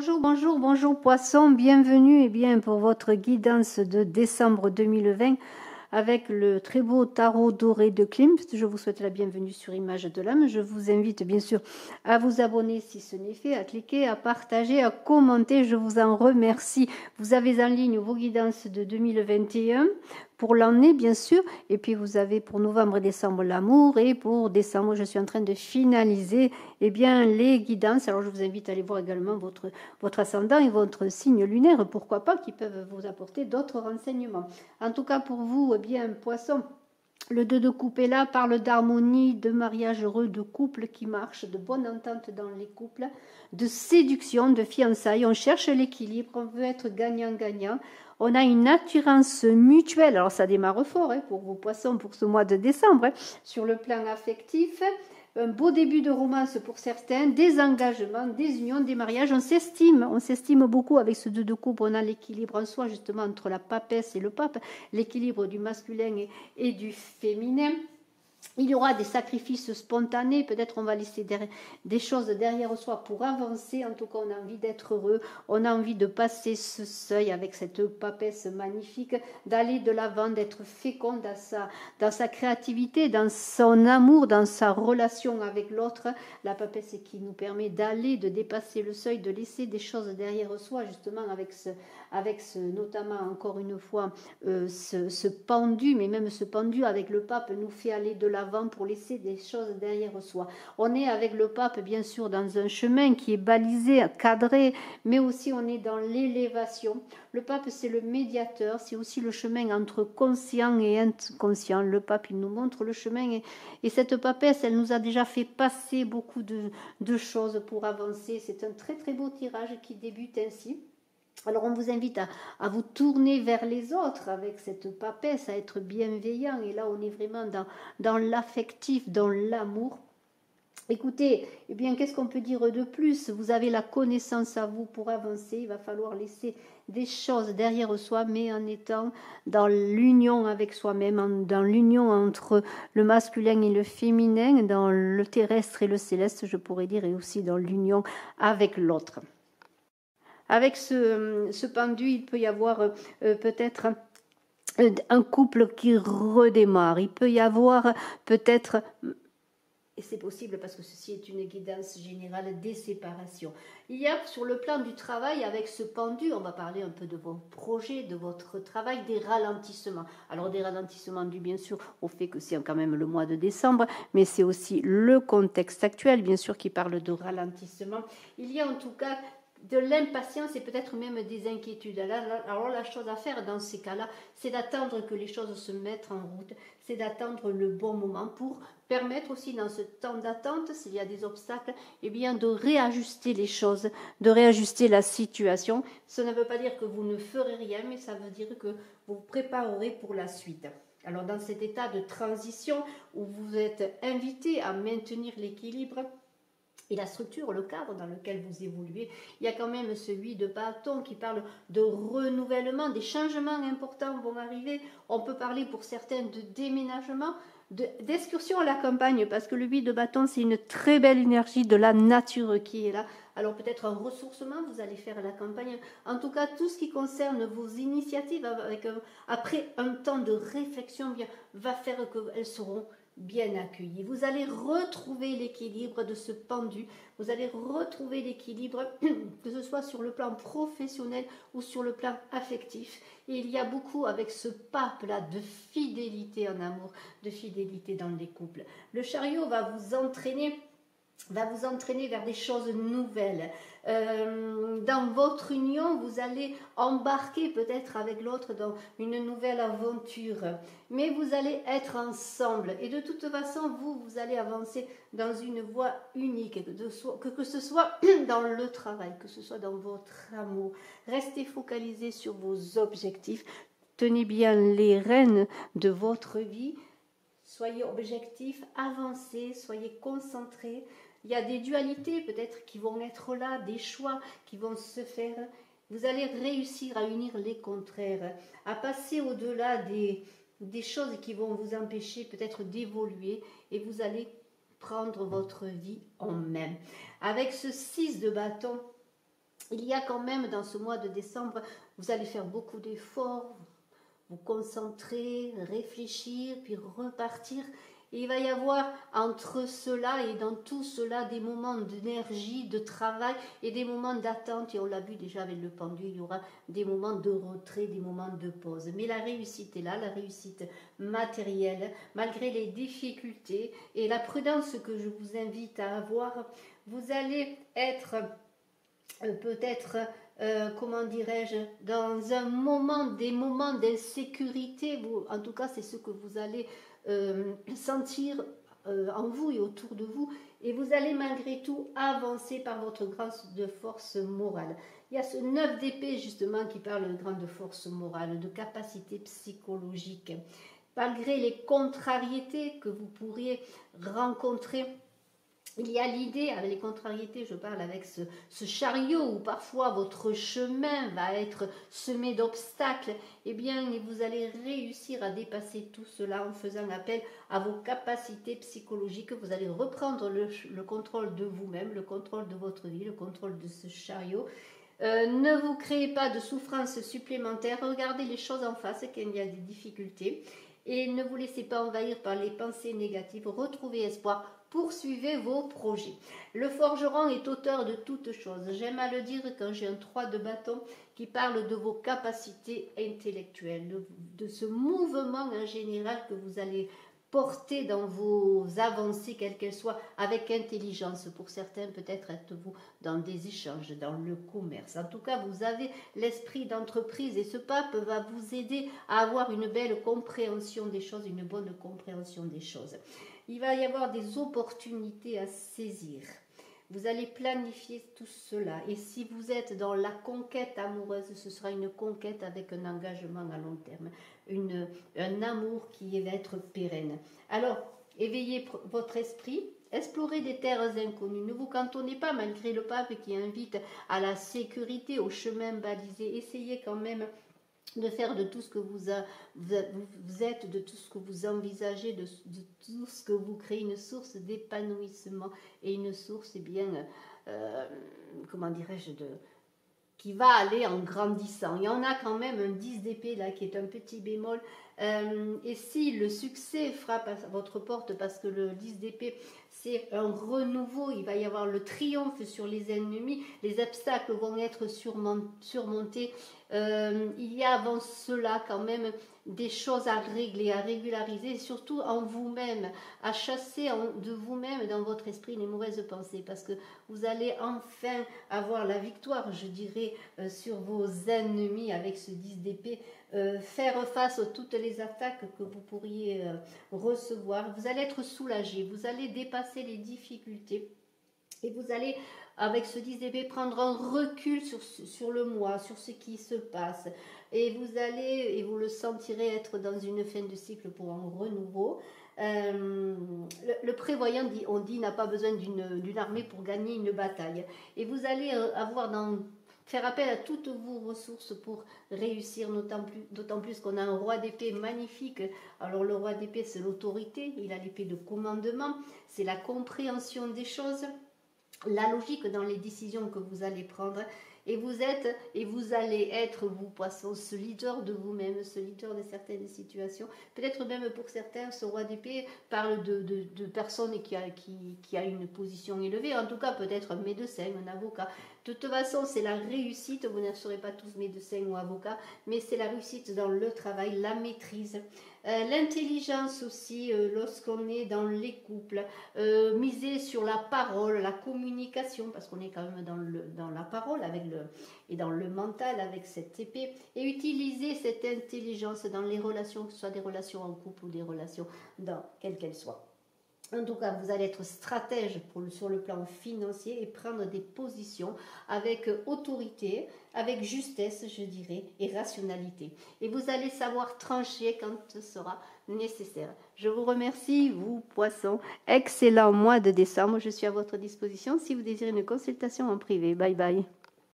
Bonjour, bonjour, bonjour poisson, bienvenue et bien pour votre guidance de décembre 2020 avec le très beau tarot doré de Klimt. Je vous souhaite la bienvenue sur Image de l'âme. Je vous invite bien sûr à vous abonner si ce n'est fait, à cliquer, à partager, à commenter. Je vous en remercie. Vous avez en ligne vos guidances de 2021 pour l'année bien sûr, et puis vous avez pour novembre et décembre l'amour, et pour décembre je suis en train de finaliser les guidances. Alors je vous invite à aller voir également votre ascendant et votre signe lunaire, pourquoi pas, qui peuvent vous apporter d'autres renseignements. En tout cas pour vous, poisson, le 2 de coupe est là, parle d'harmonie, de mariage heureux, de couple qui marche, de bonne entente dans les couples, de séduction, de fiançailles. On cherche l'équilibre, on veut être gagnant-gagnant. On a une attirance mutuelle, alors ça démarre fort pour vos poissons pour ce mois de décembre, sur le plan affectif. Un beau début de romance pour certains, des engagements, des unions, des mariages. On s'estime beaucoup avec ce 2 de coupe. On a l'équilibre en soi justement entre la papesse et le pape, l'équilibre du masculin et du féminin. Il y aura des sacrifices spontanés, peut-être on va laisser des choses derrière soi pour avancer. En tout cas, on a envie d'être heureux, on a envie de passer ce seuil avec cette papesse magnifique, d'aller de l'avant, d'être fécond dans sa créativité, dans son amour, dans sa relation avec l'autre. La papesse qui nous permet d'aller, de dépasser le seuil, de laisser des choses derrière soi, justement avec ce notamment encore une fois ce pendu, mais même ce pendu avec le pape nous fait aller de l'avant pour laisser des choses derrière soi. On est avec le pape bien sûr dans un chemin qui est balisé, cadré, mais aussi on est dans l'élévation. Le pape c'est le médiateur, c'est aussi le chemin entre conscient et inconscient. Le pape il nous montre le chemin et cette papesse elle nous a déjà fait passer beaucoup de choses pour avancer. C'est un très très beau tirage qui débute ainsi. Alors on vous invite à vous tourner vers les autres avec cette papesse, à être bienveillant. Et là on est vraiment dans l'affectif, dans l'amour. Écoutez, qu'est-ce qu'on peut dire de plus? Vous avez la connaissance à vous pour avancer. Il va falloir laisser des choses derrière soi, mais en étant dans l'union avec soi-même, dans l'union entre le masculin et le féminin, dans le terrestre et le céleste, je pourrais dire, et aussi dans l'union avec l'autre. Avec ce pendu, il peut y avoir peut-être un couple qui redémarre. Il peut y avoir peut-être, et c'est possible parce que ceci est une guidance générale, des séparations. Il y a sur le plan du travail, avec ce pendu, on va parler un peu de vos projets, de votre travail, des ralentissements. Alors des ralentissements dus bien sûr au fait que c'est quand même le mois de décembre, mais c'est aussi le contexte actuel, bien sûr, qui parle de ralentissement. Il y a en tout cas de l'impatience et peut-être même des inquiétudes. Alors la chose à faire dans ces cas-là, c'est d'attendre que les choses se mettent en route, c'est d'attendre le bon moment pour permettre aussi dans ce temps d'attente, s'il y a des obstacles, de réajuster les choses, de réajuster la situation. Ça ne veut pas dire que vous ne ferez rien, mais ça veut dire que vous vous préparerez pour la suite. Alors dans cet état de transition où vous êtes invité à maintenir l'équilibre, et la structure, le cadre dans lequel vous évoluez, il y a quand même ce 8 de bâton qui parle de renouvellement, des changements importants vont arriver. On peut parler pour certains de déménagement, d'excursion à la campagne, parce que le 8 de bâton, c'est une très belle énergie de la nature qui est là. Alors peut-être un ressourcement, vous allez faire à la campagne. En tout cas, tout ce qui concerne vos initiatives, après un temps de réflexion, va faire qu'elles seront bien accueillis. Vous allez retrouver l'équilibre de ce pendu, vous allez retrouver l'équilibre que ce soit sur le plan professionnel ou sur le plan affectif. Et il y a beaucoup avec ce pape-là de fidélité en amour, de fidélité dans les couples. Le chariot va vous entraîner vers des choses nouvelles. Dans votre union, vous allez embarquer peut-être avec l'autre dans une nouvelle aventure, mais vous allez être ensemble et de toute façon, vous allez avancer dans une voie unique, que ce soit dans le travail, que ce soit dans votre amour. Restez focalisés sur vos objectifs, tenez bien les rênes de votre vie, soyez objectifs, avancez, soyez concentrés. Il y a des dualités peut-être qui vont être là, des choix qui vont se faire. Vous allez réussir à unir les contraires, à passer au-delà des choses qui vont vous empêcher peut-être d'évoluer et vous allez prendre votre vie en main. Avec ce 6 de bâton, il y a quand même dans ce mois de décembre, vous allez faire beaucoup d'efforts, vous concentrer, réfléchir, puis repartir. Et il va y avoir entre cela et dans tout cela des moments d'énergie, de travail et des moments d'attente. Et on l'a vu déjà avec le pendu, il y aura des moments de retrait, des moments de pause. Mais la réussite est là, la réussite matérielle, malgré les difficultés et la prudence que je vous invite à avoir. Vous allez être peut-être, comment dirais-je, dans un moment, des moments d'insécurité, en tout cas c'est ce que vous allez sentir en vous et autour de vous, et vous allez malgré tout avancer par votre grande force morale. Il y a ce 9 d'épée justement qui parle de grande force morale, de capacité psychologique. Malgré les contrariétés que vous pourriez rencontrer, il y a l'idée, avec les contrariétés, je parle avec ce chariot où parfois votre chemin va être semé d'obstacles, eh bien vous allez réussir à dépasser tout cela en faisant appel à vos capacités psychologiques. Vous allez reprendre le contrôle de vous-même, le contrôle de votre vie, le contrôle de ce chariot. Ne vous créez pas de souffrance supplémentaire, regardez les choses en face quand il y a des difficultés et ne vous laissez pas envahir par les pensées négatives, retrouvez espoir. Poursuivez vos projets. Le forgeron est auteur de toutes choses. J'aime à le dire quand j'ai un 3 de bâton qui parle de vos capacités intellectuelles, de ce mouvement en général que vous allez porter dans vos avancées, quelles qu'elles soient, avec intelligence. Pour certains, peut-être êtes-vous dans des échanges, dans le commerce. En tout cas, vous avez l'esprit d'entreprise et ce pape va vous aider à avoir une belle compréhension des choses, une bonne compréhension des choses. Il va y avoir des opportunités à saisir. Vous allez planifier tout cela. Et si vous êtes dans la conquête amoureuse, ce sera une conquête avec un engagement à long terme. Un amour qui va être pérenne. Alors, éveillez votre esprit. Explorez des terres inconnues. Ne vous cantonnez pas, malgré le pape qui invite à la sécurité, au chemin balisé. Essayez quand même de faire de tout ce que vous êtes, de tout ce que vous envisagez, de tout ce que vous créez, une source d'épanouissement et une source, eh bien, comment dirais-je, qui va aller en grandissant. Il y en a quand même un 10 d'épée là qui est un petit bémol. Et si le succès frappe à votre porte, parce que le 10 d'épée, c'est un renouveau, il va y avoir le triomphe sur les ennemis, les obstacles vont être surmontés. Il y a avant cela quand même des choses à régler, à régulariser, et surtout en vous-même, à chasser de vous-même dans votre esprit les mauvaises pensées, parce que vous allez enfin avoir la victoire, je dirais, sur vos ennemis avec ce 10 d'épée, faire face à toutes les attaques que vous pourriez recevoir. Vous allez être soulagé, vous allez dépasser les difficultés et vous allez, avec ce 10 d'épée, prendre un recul sur le mois, sur ce qui se passe. Et vous allez, et vous le sentirez, être dans une fin de cycle pour un renouveau. Le prévoyant, on dit, n'a pas besoin d'une armée pour gagner une bataille. Et vous allez faire appel à toutes vos ressources pour réussir, d'autant plus qu'on a un roi d'épée magnifique. Alors le roi d'épée, c'est l'autorité, il a l'épée de commandement, c'est la compréhension des choses, la logique dans les décisions que vous allez prendre. Et vous allez être, vous poissons, ce leader de vous-même, ce leader de certaines situations. Peut-être même pour certains, ce roi d'épée parle de personnes qui a une position élevée. En tout cas, peut-être un médecin, un avocat. De toute façon, c'est la réussite. Vous ne serez pas tous médecins ou avocats, mais c'est la réussite dans le travail, la maîtrise. L'intelligence aussi, lorsqu'on est dans les couples, miser sur la parole, la communication, parce qu'on est quand même dans la parole et dans le mental avec cette épée, et utiliser cette intelligence dans les relations, que ce soit des relations en couple ou des relations quelles qu'elles soient. En tout cas, vous allez être stratège sur le plan financier et prendre des positions avec autorité, avec justesse, je dirais, et rationalité. Et vous allez savoir trancher quand ce sera nécessaire. Je vous remercie, vous, poissons. Excellent mois de décembre. Je suis à votre disposition si vous désirez une consultation en privé. Bye bye.